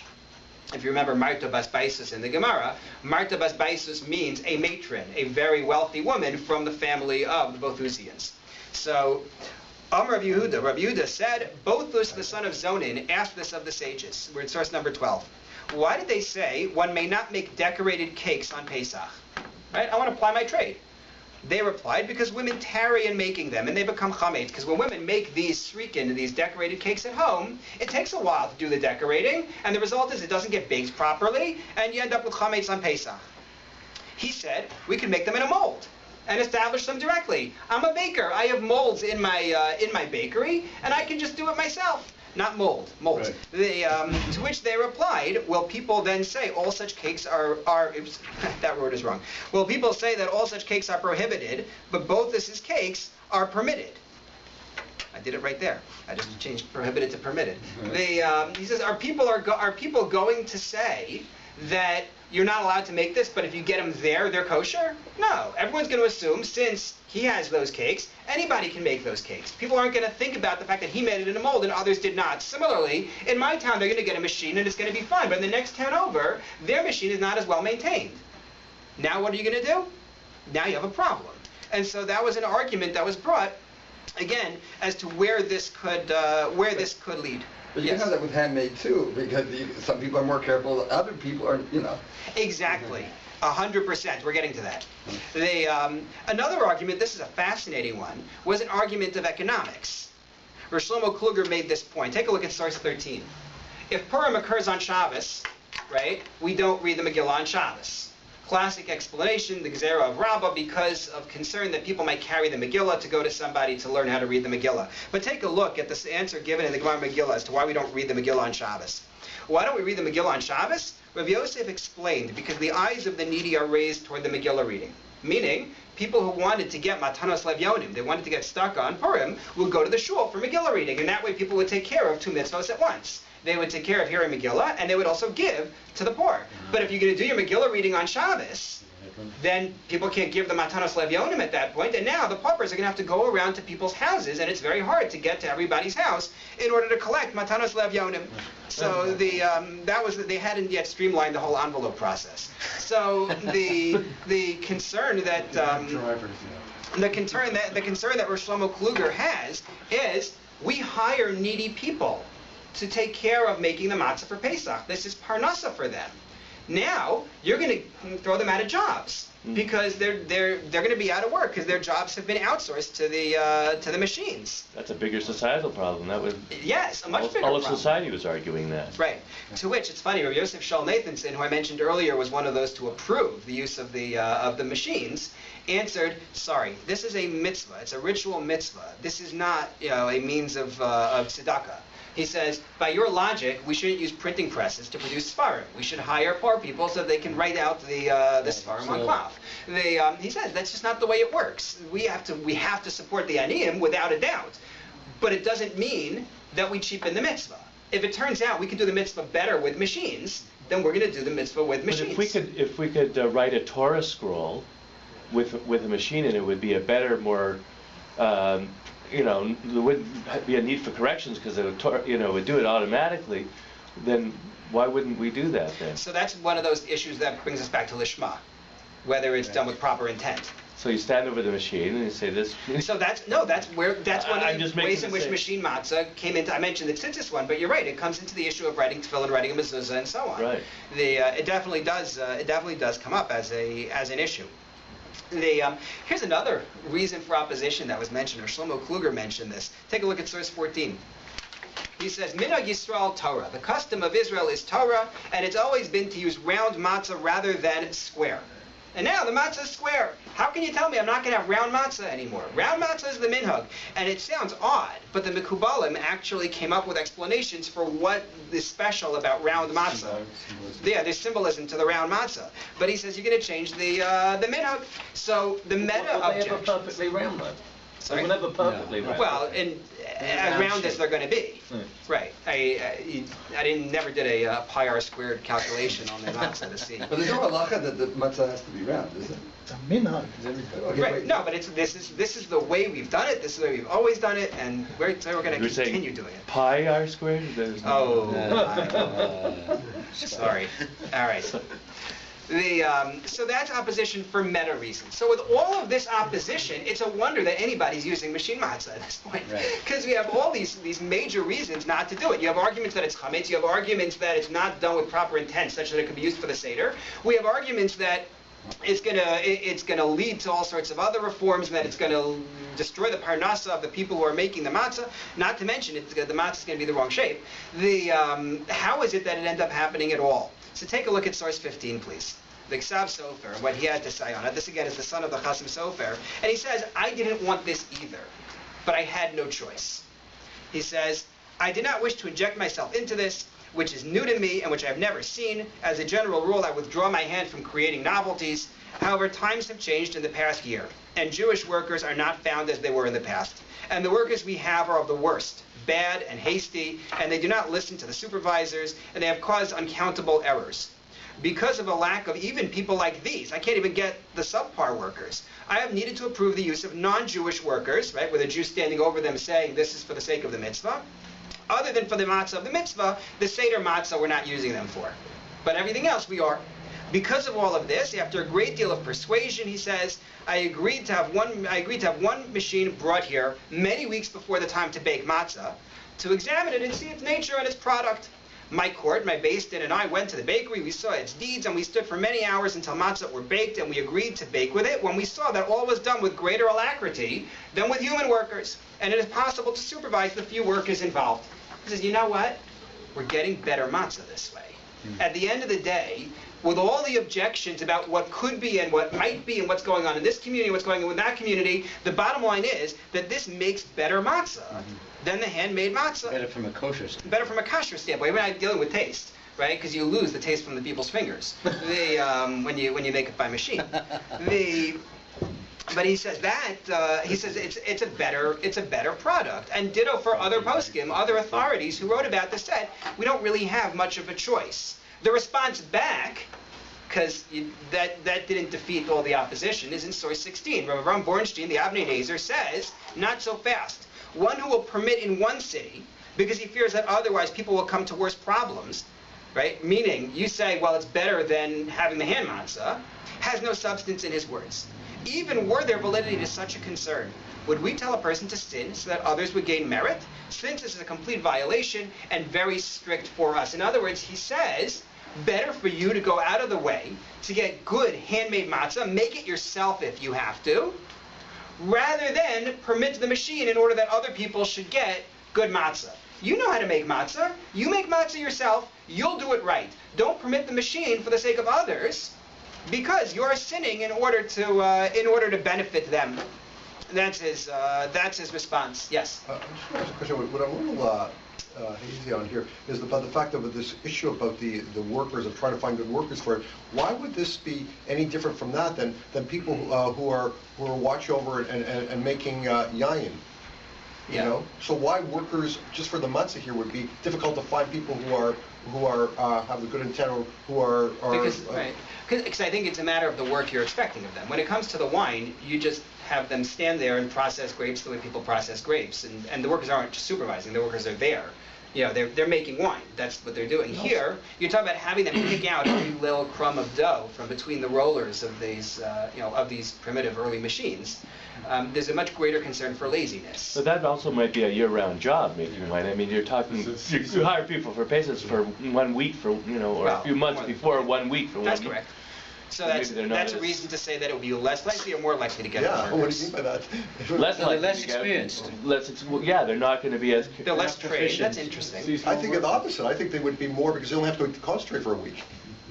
If you remember Marta Bas Baisus in the Gemara, Marta Bas Baisus means a matron, a very wealthy woman from the family of the Bothusians. So, Rav Yehuda said, Bothus the son of Zonin asked this of the sages. We're at source number 12. Why did they say one may not make decorated cakes on Pesach? Right? I want to apply my trade. They replied, because women tarry in making them, and they become chametz. Because when women make these srikin, these decorated cakes at home, it takes a while to do the decorating, and the result is it doesn't get baked properly, and you end up with chametz on Pesach. He said, we can make them in a mold and establish them directly. I'm a baker. I have molds in my bakery, and I can just do it myself. Not molds. Right. To which they replied, will people then say all such cakes are oops, that word is wrong. Will people say that all such cakes are prohibited, but both this is cakes are permitted? I did it right there. I just changed prohibited to permitted. Right. He says, are people going to say that you're not allowed to make this, but if you get them there, they're kosher? No. Everyone's going to assume, since he has those cakes, anybody can make those cakes. People aren't going to think about the fact that he made it in a mold and others did not. Similarly, in my town, they're going to get a machine and it's going to be fine. But in the next town over, their machine is not as well maintained. Now what are you going to do? Now you have a problem. And so that was an argument that was brought, again, as to where this could lead. But you have that with handmade too, because some people are more careful, other people are, Exactly. 100%. We're getting to that. Another argument, this is a fascinating one, was an argument of economics. Rav Shlomo Kluger made this point. Take a look at source 13. If Purim occurs on Shabbos, right, we don't read the Megillah on Shabbos. Classic explanation, the Gezerah of Rabbah, because of concern that people might carry the Megillah to go to somebody to learn how to read the Megillah. But take a look at this answer given in the Gemara Megillah as to why we don't read the Megillah on Shabbos. Why don't we read the Megillah on Shabbos? Rav Yosef explained, because the eyes of the needy are raised toward the Megillah reading. Meaning, people who wanted to get Matanos Levyonim, they wanted to get stuck on Purim, would go to the shul for Megillah reading, and that way people would take care of 2 mitzvahs at once. They would take care of hearing Megillah, and they would also give to the poor. But if you're going to do your Megillah reading on Shabbos, then people can't give the Matanos Levyonim at that point, and now the paupers are going to have to go around to people's houses, and it's very hard to get to everybody's house in order to collect Matanos Levyonim. So they hadn't yet streamlined the whole envelope process. So the concern that the concern that Rosh Shlomo Kluger has is we hire needy people to take care of making the matzah for Pesach. This is parnasa for them. Now you're going to throw them out of jobs because they're going to be out of work because their jobs have been outsourced to the machines. That's a bigger societal problem. That was yes, a much bigger all of problem. society was arguing that. Right. To which it's funny, Rabbi Yosef Shaul Nathanson, who I mentioned earlier, was one of those to approve the use of the machines. Answered, sorry, this is a mitzvah. It's a ritual mitzvah. This is not a means of tzedakah. He says, by your logic, we shouldn't use printing presses to produce Sfarim. We should hire poor people so they can write out the Sfarim on cloth. He says that's just not the way it works. We have to support the Aniyim without a doubt, but it doesn't mean that we cheapen the mitzvah. If it turns out we can do the mitzvah better with machines, then we're going to do the mitzvah with machines. But if we could write a Torah scroll with a machine, and it would be a better, more there wouldn't be a need for corrections because it would do it automatically, then why wouldn't we do that then? So that's one of those issues that brings us back to Lishma, whether it's done with proper intent. So you stand over the machine and you say this. So that's one of the ways in which say. machine matzah came into. I mentioned the tzitzis one, but you're right. It comes into the issue of writing tefillin, writing a mezuzah, and so on. Right. It definitely does come up as an issue. Here's another reason for opposition that was mentioned, or Shlomo Kluger mentioned this. Take a look at source 14. He says, Minhag Yisrael Torah. The custom of Israel is Torah, and it's always been to use round matzah rather than square. And now the matzah is square. How can you tell me I'm not going to have round matzah anymore? Round matzah is the minhag. And it sounds odd, but the Mekubalim actually came up with explanations for what is special about round matzah. Yeah, there's symbolism to the round matzah. But he says you're going to change the minhag. So the meta objection. Will they ever perfectly round though? Sorry? They will never perfectly round. Well, as round as they're going to be. Right. I never did a pi r squared calculation on the matzah to see. But there's no halacha that the matzah has to be round, is it? It's a minhag. Okay, Right. wait. No, but this is the way we've done it. This is the way we've always done it, and we're going to You're saying continue doing it. Pi r squared? There's no- Oh, sorry. All right. So that's opposition for meta reasons. So with all of this opposition, it's a wonder that anybody's using machine matzah at this point. Because we have all these major reasons not to do it. You have arguments that it's chametz. You have arguments that it's not done with proper intent, such that it can be used for the Seder. We have arguments that it's gonna lead to all sorts of other reforms, and that it's gonna destroy the parnasa of the people who are making the matzah. Not to mention, the matzah is gonna be the wrong shape. How is it that it ended up happening at all? So take a look at source 15, please. The Ksav Sofer, what he had to say on it. This again is the son of the Chasam Sofer, and he says, I didn't want this either, but I had no choice. He says, I did not wish to inject myself into this, which is new to me and which I have never seen. As a general rule, I withdraw my hand from creating novelties. However, times have changed in the past year, and Jewish workers are not found as they were in the past. And the workers we have are of the worst, bad and hasty, and they do not listen to the supervisors, and they have caused uncountable errors. Because of a lack of even people like these, I can't even get the subpar workers. I have needed to approve the use of non-Jewish workers, right, with a Jew standing over them saying this is for the sake of the mitzvah. Other than for the matzah of the mitzvah, the Seder matzah we're not using them for. But everything else we are. Because of all of this, after a great deal of persuasion, he says, I agreed to have one machine brought here many weeks before the time to bake matzah, to examine it and see its nature and its product. My court, my beis din, and I went to the bakery. We saw its deeds, and we stood for many hours until matzah were baked, and we agreed to bake with it when we saw that all was done with greater alacrity than with human workers, and it is possible to supervise the few workers involved. He says, you know what? we're getting better matzah this way. At the end of the day, with all the objections about what could be and what might be and what's going on in this community, what's going on with that community, the bottom line is that this makes better matzah than the handmade matzah. Better from a kosher standpoint. Better from a kosher standpoint. We're not dealing with taste, right? Because you lose the taste from the people's fingers when you make it by machine. But he says that it's a better product. And ditto for other poskim, other authorities who wrote about this said we don't really have much of a choice. The response back, because that didn't defeat all the opposition, is in source 16. Rabbi Bornstein, the Avnei Nezer, says, not so fast. One who will permit in one city, because he fears that otherwise people will come to worse problems, right? Meaning, you say, well, it's better than having the hand matzah, has no substance in his words. Even were there validity to such a concern, would we tell a person to sin so that others would gain merit? Since this is a complete violation and very strict for us. In other words, he says, better for you to go out of the way to get good handmade matzah, make it yourself if you have to, rather than permit the machine in order that other people should get good matzah. You know how to make matzah. You make matzah yourself. You'll do it right. Don't permit the machine for the sake of others, because you're sinning in order to benefit them. That's his response. Yes. I just want to ask a question. What I'm a little hazy on here is about the fact that with this issue about the workers of trying to find good workers for it. Why would this be any different from that than people who are watch over and making yayin? You know, so why workers just for the matzah here would be difficult to find people who are have the good intent or who are because I think it's a matter of the work you're expecting of them. When it comes to the wine, you just have them stand there and process grapes the way people process grapes, and the workers aren't just supervising; the workers are there. You know, they're making wine. That's what they're doing. Here, you're talking about having them pick out every little crumb of dough from between the rollers of these, of these primitive early machines. There's a much greater concern for laziness. But that also might be a year-round job, making wine. I mean, you're talking, you hire people for Pesach for 1 week or a few months before 1 week for 1 week. That's correct. So that's a reason to say that it would be less likely or more likely to get the workers. What do you mean by that? Less experienced. They're not going to be as... They're less trained. That's interesting. I think the opposite. I think they would be more because they don't have to concentrate for a week.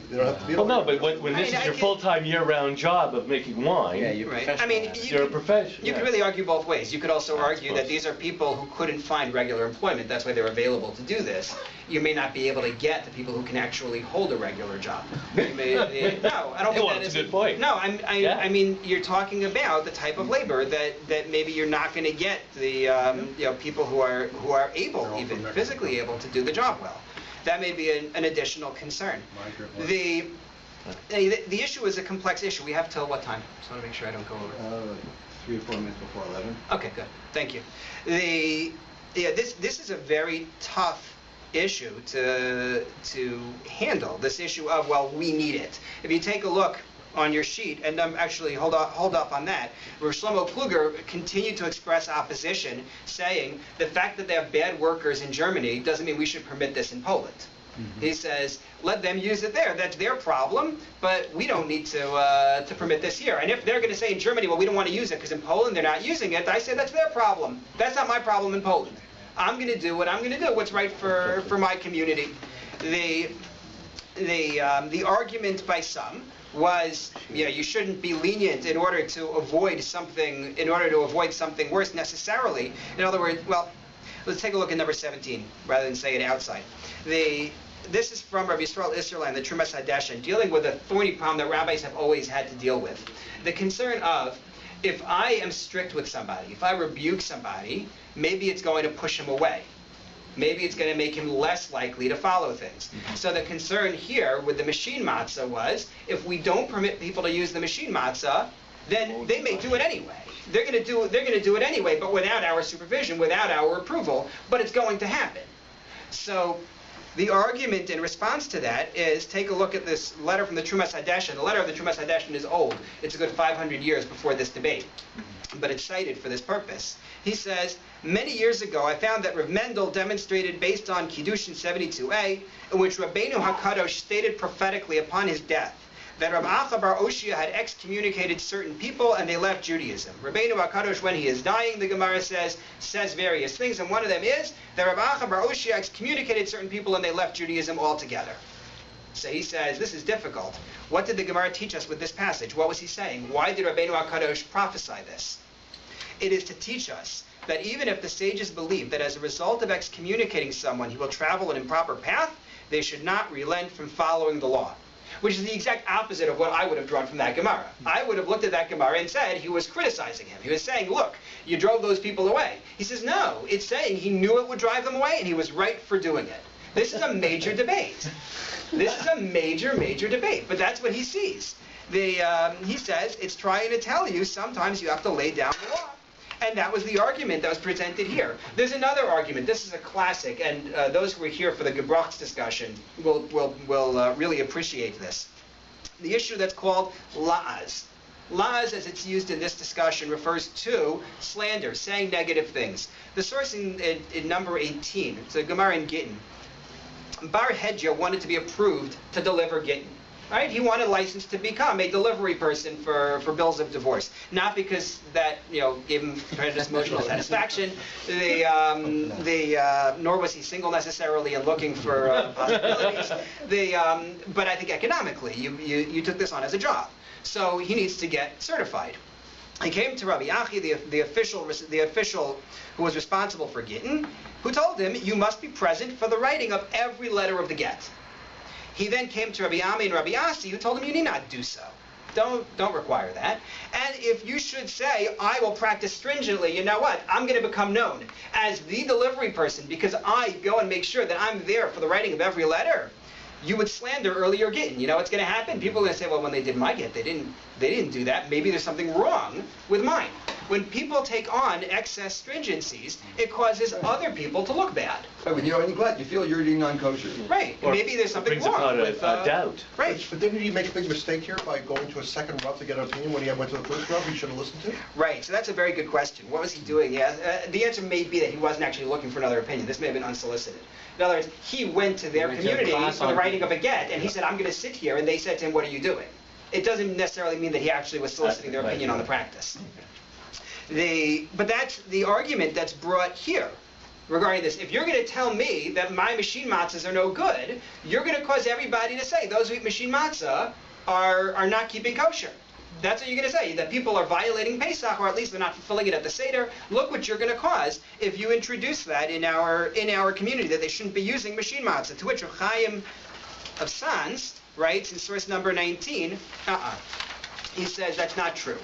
They don't have to be able no, but when this is your full-time year-round job of making wine, you're professional. I mean, you're a professional. You could really argue both ways. You could also argue that these are people who couldn't find regular employment. That's why they're available to do this. You may not be able to get the people who can actually hold a regular job. No, I don't think that is a good point. No, I mean, you're talking about the type of labor that maybe you're not going to get the people who are able, even physically able, to do the job well. That may be an additional concern. The issue is a complex issue. We have till what time? Just want to make sure I don't go over. 3 or 4 minutes before 11. Okay, good. Thank you. This is a very tough issue to handle. This issue of, well, we need it. If you take a look on your sheet, and actually hold up on that. Rav Shlomo Kluger continued to express opposition, saying the fact that they have bad workers in Germany doesn't mean we should permit this in Poland. Mm-hmm. He says, let them use it there. That's their problem, but we don't need to permit this here. And if they're going to say in Germany, well, we don't want to use it because in Poland they're not using it, I say that's their problem. That's not my problem in Poland. I'm going to do what I'm going to do, what's right for my community. The argument by some was, you shouldn't be lenient in order to avoid something worse necessarily. In other words, well, let's take a look at number 17 rather than say it outside. This is from Rabbi Yisrael Isserlein, the Trumas Hadeshen, dealing with a thorny problem that rabbis have always had to deal with. The concern of, if I am strict with somebody, if I rebuke somebody, maybe it's going to push him away. Maybe it's going to make him less likely to follow things. Mm-hmm. So the concern here with the machine matzah was, if we don't permit people to use the machine matzah, then they may do it anyway. They're going to do it anyway, but without our supervision, without our approval. But it's going to happen. So the argument in response to that is, take a look at this letter from the Trumas Hadeshen. The letter of the Trumas Hadeshen is old. It's a good 500 years before this debate, but it's cited for this purpose. He says, many years ago I found that Rav Mendel demonstrated based on Kiddushin 72a, in which Rabbeinu HaKadosh stated prophetically upon his death that Rabbi Acha bar Oshia had excommunicated certain people and they left Judaism. Rabbeinu HaKadosh, when he is dying, the Gemara says various things, and one of them is that Rabbi Acha bar Oshia excommunicated certain people and they left Judaism altogether. So he says, this is difficult. What did the Gemara teach us with this passage? What was he saying? Why did Rabbeinu HaKadosh prophesy this? It is to teach us that even if the sages believe that as a result of excommunicating someone he will travel an improper path, they should not relent from following the law. Which is the exact opposite of what I would have drawn from that Gemara. I would have looked at that Gemara and said he was criticizing him. He was saying, look, you drove those people away. He says, no, it's saying he knew it would drive them away and he was right for doing it. This is a major debate. This is a major, major debate. But that's what he sees. He says it's trying to tell you sometimes you have to lay down the law. And that was the argument that was presented here. There's another argument. This is a classic, and those who were here for the Gebrach's discussion will really appreciate this. The issue that's called la'az. La'az, as it's used in this discussion, refers to slander, saying negative things. The source in number 18, it's a Gemara in Gittin. Bar Hedja wanted to be approved to deliver Gittin. Right? He wanted a license to become a delivery person for bills of divorce. Not because that gave him tremendous emotional satisfaction, nor was he single necessarily and looking for possibilities. But I think economically, you took this on as a job. So he needs to get certified. He came to Rabbi Achi, the official who was responsible for Gittin, who told him, you must be present for the writing of every letter of the get. He then came to Rabbi Ami and Rabbi Asi, who told him, you need not do so. Don't require that. And if you should say, I will practice stringently, you know what? I'm going to become known as the delivery person because I go and make sure that I'm there for the writing of every letter. You would slander earlier Gittin. You know what's going to happen? People are going to say, well, when they did my get, they didn't do that. Maybe there's something wrong with mine. When people take on excess stringencies, it causes other people to look bad. Right, when you're glad you feel you're eating non-kosher. Right. Or maybe there's something brings wrong about with a doubt. Right. But didn't he make a big mistake here by going to a second Rav to get an opinion when he went to the first Rav he should have listened to? Right. So that's a very good question. What was he doing? Yeah. The answer may be that he wasn't actually looking for another opinion. This may have been unsolicited. In other words, he went to their community for the writing of a get, and he said, I'm going to sit here, and they said to him, what are you doing? It doesn't necessarily mean that he actually was soliciting their opinion on the practice. But that's the argument that's brought here regarding this. If you're going to tell me that my machine matzahs are no good, you're going to cause everybody to say those who eat machine matzah are not keeping kosher. That's what you're going to say, that people are violating Pesach, or at least they're not fulfilling it at the Seder. Look what you're going to cause if you introduce that in our community, that they shouldn't be using machine matzah. To which Rav Chaim of Sanz writes in source number 19, he says that's not true,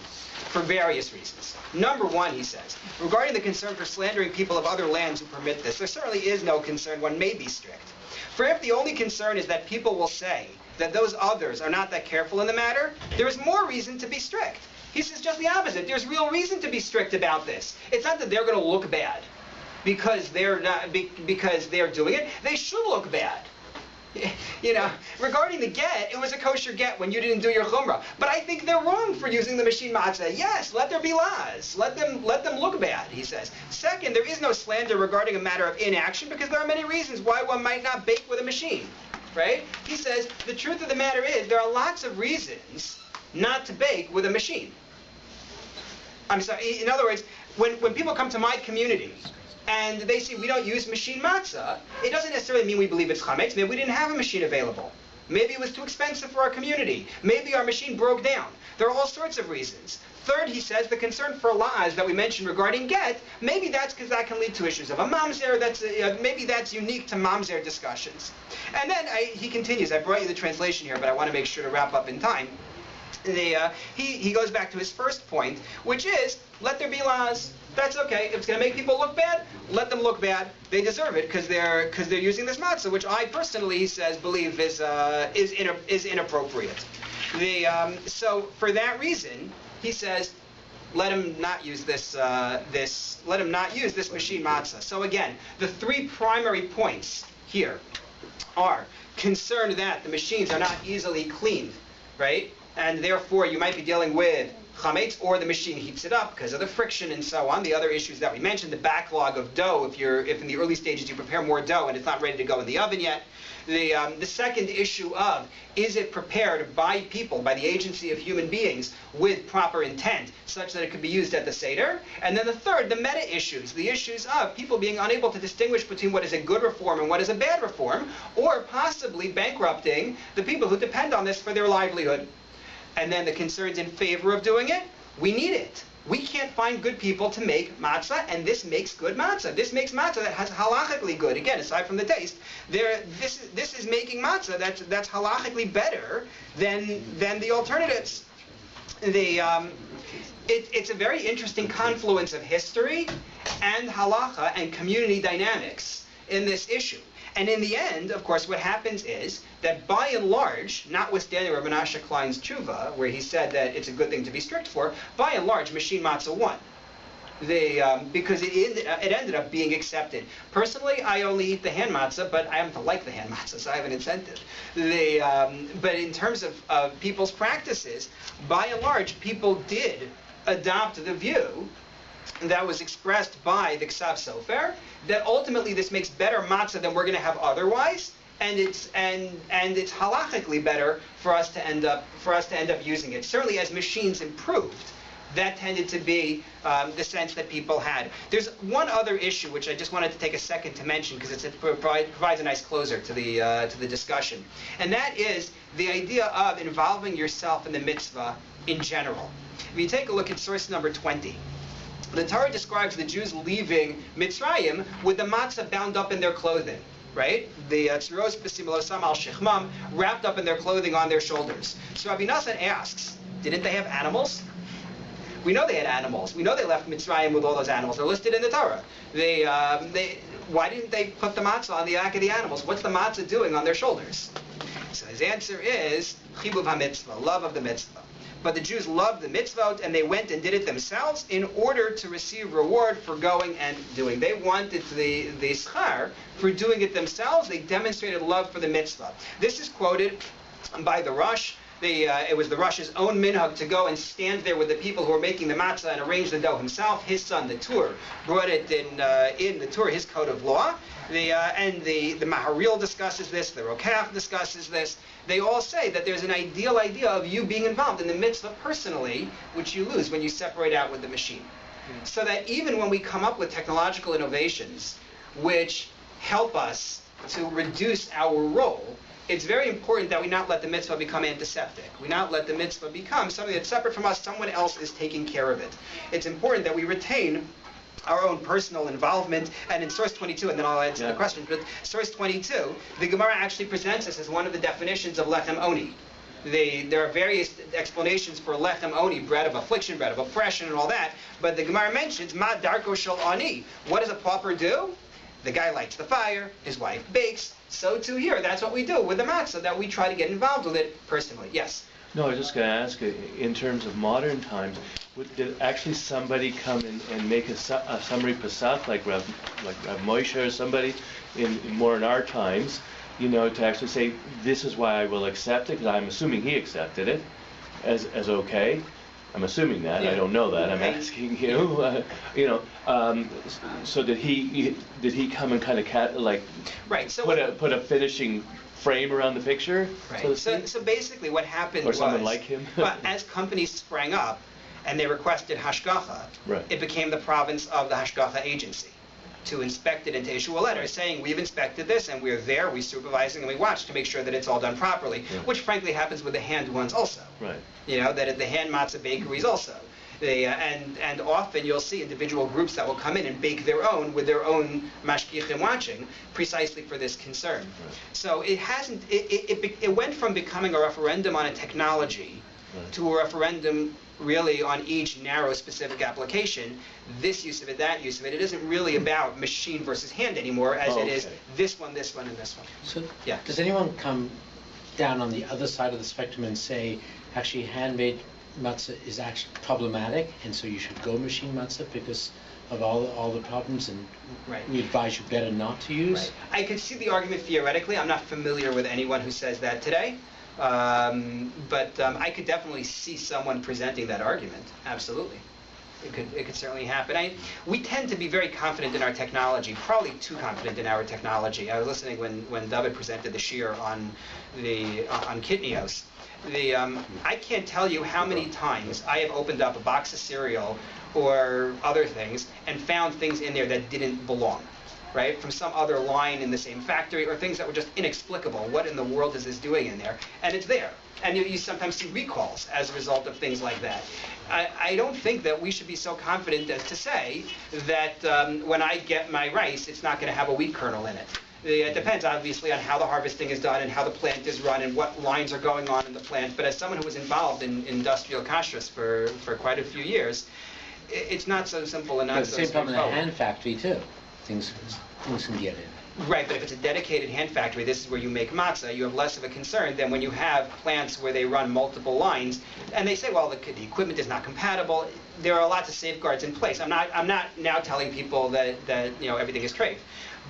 for various reasons. Number one, he says, regarding the concern for slandering people of other lands who permit this, there certainly is no concern. One may be strict. For if the only concern is that people will say that those others are not that careful in the matter, there is more reason to be strict. He says just the opposite. There's real reason to be strict about this. It's not that they're going to look bad because they're doing it. They should look bad. Regarding the get, it was a kosher get when you didn't do your chumrah. But I think they're wrong for using the machine matzah. Yes, let there be laws. Let them look bad, he says. Second, there is no slander regarding a matter of inaction because there are many reasons why one might not bake with a machine. Right? He says the truth of the matter is there are lots of reasons not to bake with a machine. I'm sorry. In other words, when people come to my community and they say we don't use machine matzah, it doesn't necessarily mean we believe it's chametz. Maybe we didn't have a machine available. Maybe it was too expensive for our community. Maybe our machine broke down. There are all sorts of reasons. Third, he says, the concern for la'az that we mentioned regarding get, maybe that's because that can lead to issues of a mamzer. Maybe that's unique to mamzer discussions. And then he continues. I brought you the translation here, but I want to make sure to wrap up in time. He goes back to his first point, which is, let there be laws. That's okay. If it's going to make people look bad, let them look bad. They deserve it because they're using this matzah, which I personally, he says, believe is inappropriate. So for that reason, he says, let him not use this machine matzah. So again, the three primary points here are concerned that the machines are not easily cleaned, right? And therefore, you might be dealing with chametz, or the machine heats it up because of the friction and so on. The other issues that we mentioned, the backlog of dough, if in the early stages you prepare more dough and it's not ready to go in the oven yet. The second issue of, is it prepared by people, by the agency of human beings, with proper intent, such that it could be used at the Seder? And then the third, the meta issues, the issues of people being unable to distinguish between what is a good reform and what is a bad reform, or possibly bankrupting the people who depend on this for their livelihood. And then the concerns in favor of doing it, we need it. We can't find good people to make matzah, and this makes good matzah. This makes matzah that has halachically good. Again, aside from the taste, this is making matzah that's halachically better than the alternatives. It's a very interesting confluence of history and halacha and community dynamics in this issue. And in the end, of course, what happens is that by and large, notwithstanding Rabbi Menashe Klein's tshuva, where he said that it's a good thing to be strict for, by and large, machine matzah won. Because it ended up being accepted. Personally, I only eat the hand matzah, but I happen to like the hand matzah, so I have an incentive. But in terms of people's practices, by and large, people did adopt the view that was expressed by the Ksav Sofer, that ultimately this makes better matzah than we're going to have otherwise, and it's halachically better for us to end up using it. Certainly, as machines improved, that tended to be the sense that people had. There's one other issue which I just wanted to take a second to mention because it provides a nice closer to the discussion, and that is the idea of involving yourself in the mitzvah in general. If you take a look at source number 20. The Torah describes the Jews leaving Mitzrayim with the matzah bound up in their clothing, right? The tzuros b'simulosam al shechmam, wrapped up in their clothing on their shoulders. So Rabbi Nassan asks, didn't they have animals? We know they had animals. We know they left Mitzrayim with all those animals. They're listed in the Torah. Why didn't they put the matzah on the back of the animals? What's the matzah doing on their shoulders? So his answer is chibuv ha-mitzvah, love of the mitzvah. But the Jews loved the mitzvot, and they went and did it themselves in order to receive reward for going and doing. They wanted the schar for doing it themselves. They demonstrated love for the mitzvah. This is quoted by the Rosh. It was the Rosh's own minhag to go and stand there with the people who were making the matzah and arrange the dough himself. His son, the Tur, brought it in the Tur, his code of law. The Maharil discusses this, the Rokach discusses this. They all say that there's an ideal idea of you being involved in the mitzvah personally, which you lose when you separate out with the machine. So that even when we come up with technological innovations which help us to reduce our role, it's very important that we not let the mitzvah become antiseptic. We not let the mitzvah become something that's separate from us. Someone else is taking care of it. It's important that we retain our own personal involvement. And in source 22, and then I'll answer the question, but source 22, the Gemara actually presents this as one of the definitions of lechem oni. There are various explanations for lechem oni, bread of affliction, bread of oppression, and all that. But the Gemara mentions ma darko shel ani. What does a pauper do? The guy lights the fire, his wife bakes. So too here, that's what we do with the matzah, that we try to get involved with it personally. Yes? No, I was just going to ask, in terms of modern times, did actually somebody come and make a summary Pesach, like Rav Moshe or somebody, more in our times, to actually say, this is why I will accept it, because I'm assuming he accepted it as okay. I'm assuming that. Yeah. I don't know that. I'm asking you. So did he come and kind of right? So put a finishing frame around the picture? Right. So basically, what happened was, someone like him. But as companies sprang up and they requested hashgacha, it became the province of the hashgacha agency to inspect it and to issue a letter saying, we've inspected this and we're there, we're supervising, and we watch to make sure that it's all done properly, which frankly happens with the hand ones also. Right. That at the hand matzah bakeries also. And often you'll see individual groups that will come in and bake their own with their own mashgichim watching, precisely for this concern. Right. So it went from becoming a referendum on a technology to a referendum really on each narrow specific application, this use of it, that use of it. It isn't really about machine versus hand anymore, as it is this one, and this one. So does anyone come down on the other side of the spectrum and say, actually handmade matzah is actually problematic, and so you should go machine matzah because of all the problems, and we advise you better not to use? Right. I could see the argument theoretically. I'm not familiar with anyone who says that today. But I could definitely see someone presenting that argument. Absolutely. It could certainly happen. We tend to be very confident in our technology, probably too confident in our technology. I was listening when David presented the shiur on Kitnios. I can't tell you how many times I have opened up a box of cereal or other things and found things in there that didn't belong, right? From some other line in the same factory, or things that were just inexplicable. What in the world is this doing in there? And it's there. And you sometimes see recalls as a result of things like that. I don't think that we should be so confident as to say that when I get my rice, it's not going to have a wheat kernel in it. It depends, obviously, on how the harvesting is done and how the plant is run and what lines are going on in the plant. But as someone who was involved in industrial kashrus for quite a few years, it's not so simple and not so straightforward. But the same problem in a straightforward. hand factory, too. Things can get in. Right, but if it's a dedicated hand factory, this is where you make matzah, you have less of a concern than when you have plants where they run multiple lines, and they say, well, the equipment is not compatible. There are lots of safeguards in place. I'm not now telling people that everything is treif,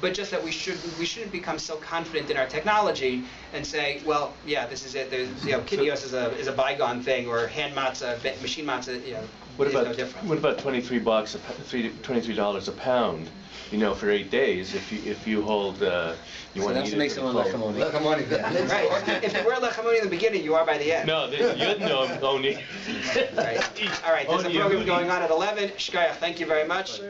but just that we shouldn't become so confident in our technology and say, well, yeah, this is it. There's, Kitnios is a bygone thing, or hand matzah, machine matzah, What is about no different. what about $23 a pound? For 8 days, if you hold, you want to eat it. Makes for someone the full- Lechamoni then. Right. If you were lechamoni in the beginning, you are by the end. No, you know only. Right. All right. There's a program going on at 11. Shkaya, thank you very much.